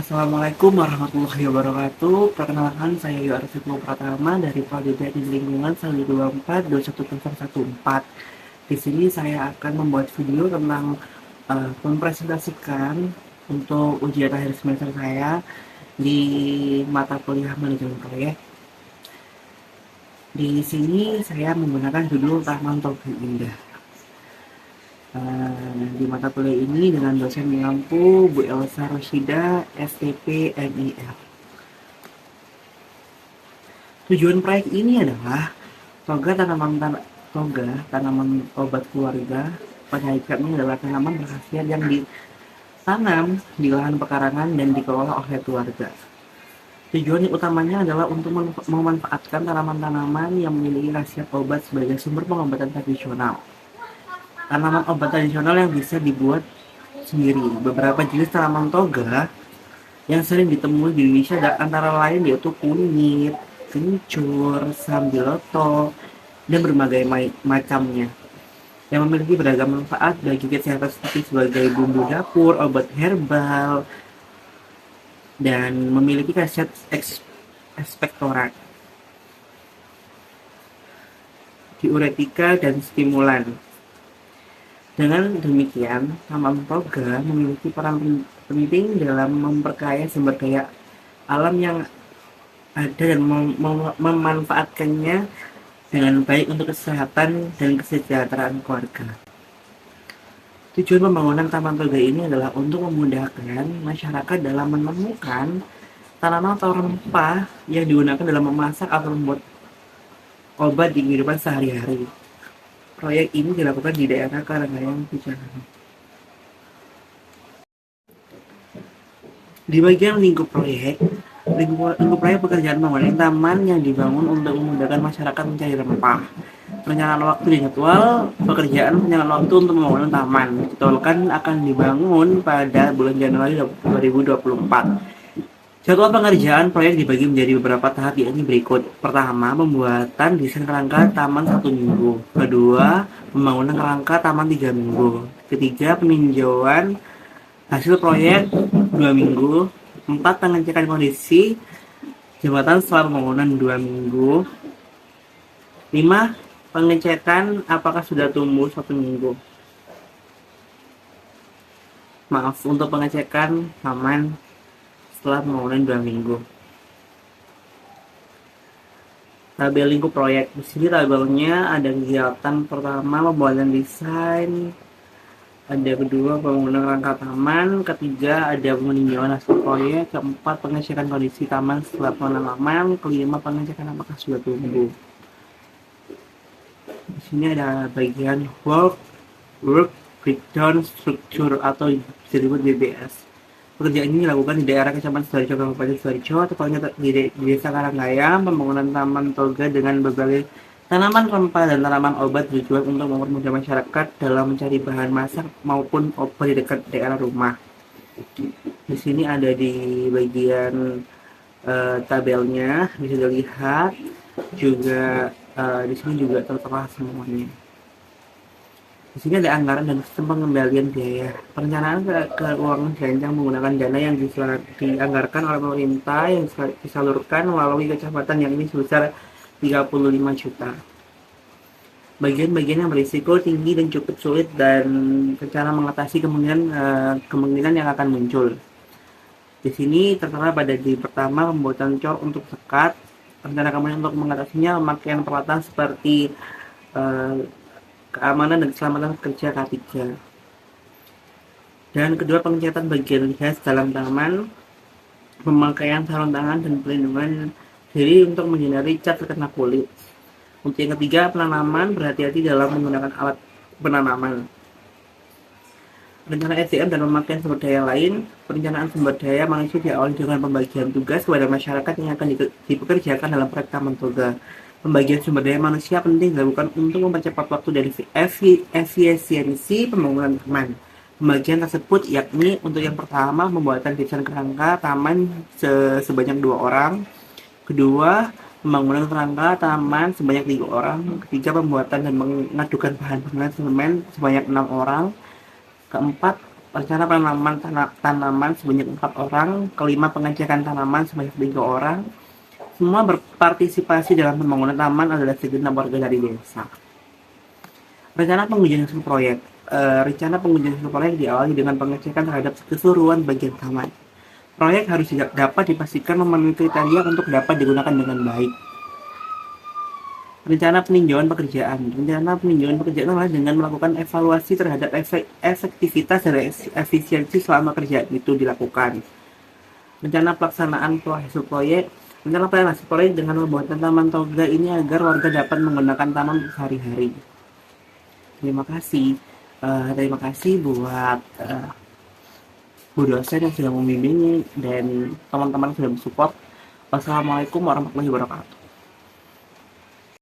Assalamualaikum warahmatullahi wabarakatuh. Perkenalkan, saya Yoarif Pratama dari Prodi Teknik Lingkungan 124 Di sini saya akan membuat video tentang mempresentasikan untuk ujian akhir semester saya di mata kuliah manajemen proyek. Di sini saya menggunakan judul Taman Toga Indah. Di mata kuliah ini dengan dosen mengampu Bu Elsa Roshida, STP MIL. Tujuan proyek ini adalah tanaman obat keluarga. Pada hakikatnya adalah tanaman berkhasiat yang ditanam di lahan pekarangan dan dikelola oleh keluarga. Tujuan utamanya adalah untuk memanfaatkan tanaman-tanaman yang memiliki khasiat obat sebagai sumber pengobatan tradisional. Tanaman obat tradisional yang bisa dibuat sendiri. Beberapa jenis tanaman toga yang sering ditemui di Indonesia antara lain yaitu kunyit, kencur, sambiloto, dan berbagai macamnya yang memiliki beragam manfaat bagi kesehatan seperti sebagai bumbu dapur, obat herbal, dan memiliki khasiat ekspektoran, diuretika, dan stimulan. Dengan demikian, tanaman toga memiliki peran penting dalam memperkaya sumber daya alam yang ada dan memanfaatkannya dengan baik untuk kesehatan dan kesejahteraan keluarga. Tujuan pembangunan taman toga ini adalah untuk memudahkan masyarakat dalam menemukan tanaman atau rempah yang digunakan dalam memasak atau membuat obat di kehidupan sehari-hari. Proyek ini dilakukan di daerah Karanggayam, Cijantung. Di bagian lingkup proyek pekerjaan pembangunan taman yang dibangun untuk memudahkan masyarakat mencari rempah. Perencanaan waktu dan jadwal pekerjaan perencanaan waktu untuk pembangunan taman dijadwalkan akan dibangun pada bulan Januari 2024. Jadwal pengerjaan proyek dibagi menjadi beberapa tahap, yakni berikut. Pertama, pembuatan desain kerangka taman 1 minggu. Kedua, pembangunan kerangka taman 3 minggu. Ketiga, peninjauan hasil proyek 2 minggu. 4, pengecekan kondisi jembatan setelah pembangunan 2 minggu. 5, pengecekan apakah sudah tumbuh 1 minggu. Untuk pengecekan taman setelah pembangunan 2 minggu. Tabel lingkup proyek. Di sini tabelnya ada kegiatan pertama pembuatan desain, ada kedua pembangunan rangka taman, ketiga ada peninjauan hasil proyek, keempat pengecekan kondisi taman setelah penanaman, kelima pengecekan apakah sudah tumbuh. Di sini ada bagian work breakdown structure atau disebut BBS. Pekerjaan ini dilakukan di daerah Kecamatan Sidoarjo, Kabupaten Sidoarjo, tepatnya di Desa Karanggayam. Pembangunan taman toga dengan berbagai tanaman rempah dan tanaman obat tujuan untuk mempermudah masyarakat dalam mencari bahan masak maupun obat di dekat daerah rumah. Di sini ada di bagian tabelnya bisa dilihat juga, di sini juga tertera semuanya. Di sini ada anggaran dan sistem pengembalian biaya. Perencanaan keuangan dirancang menggunakan dana yang dianggarkan oleh pemerintah yang disalurkan melalui kecamatan, yang ini sebesar 35 juta. Bagian-bagian yang berisiko tinggi dan cukup sulit dan rencana mengatasi kemungkinan yang akan muncul. Di sini tertera pada di pertama pembuatan cor untuk sekat. Rencana kemudian untuk mengatasinya pemakaian peralatan seperti keamanan dan keselamatan kerja K3. Dan kedua, pengecatan bagian hias dalam taman, pemakaian sarung tangan dan pelindungan diri untuk menghindari cat terkena kulit. Untuk yang ketiga, penanaman, berhati-hati dalam menggunakan alat penanaman. Rencana SDM dan pemakaian sumber daya lain. Perencanaan sumber daya manusia diawali dengan pembagian tugas kepada masyarakat yang akan dipekerjakan dalam proyek taman toga. Pembagian sumber daya manusia penting dilakukan untuk mempercepat waktu dari efisiensi pembangunan taman. Pembagian tersebut yakni untuk yang pertama pembuatan desain kerangka taman sebanyak 2 orang. Kedua, pembangunan kerangka taman sebanyak 3 orang. Ketiga, pembuatan dan mengadukan bahan bangunan semen sebanyak 6 orang. Keempat, rencana penanaman tanaman sebanyak 4 orang, kelima pengecekan tanaman sebanyak 3 orang. Semua berpartisipasi dalam pembangunan taman adalah segenap warga dari desa. Rencana pengujian hasil proyek. Rencana pengujian hasil proyek diawali dengan pengecekan terhadap keseluruhan bagian taman. Proyek harus dapat dipastikan memenuhi kriteria untuk dapat digunakan dengan baik. Rencana peninjauan pekerjaan. Rencana peninjauan pekerjaan adalah dengan melakukan evaluasi terhadap efektivitas dan efisiensi selama kerjaan itu dilakukan. Rencana pelaksanaan hasil proyek. Rencana pelaksanaan hasil proyek dengan pembuatan taman toga ini agar warga dapat menggunakan taman sehari-hari. Terima kasih buat Bu dosen yang sudah membimbing dan teman-teman sudah mensupport. Wassalamualaikum warahmatullahi wabarakatuh.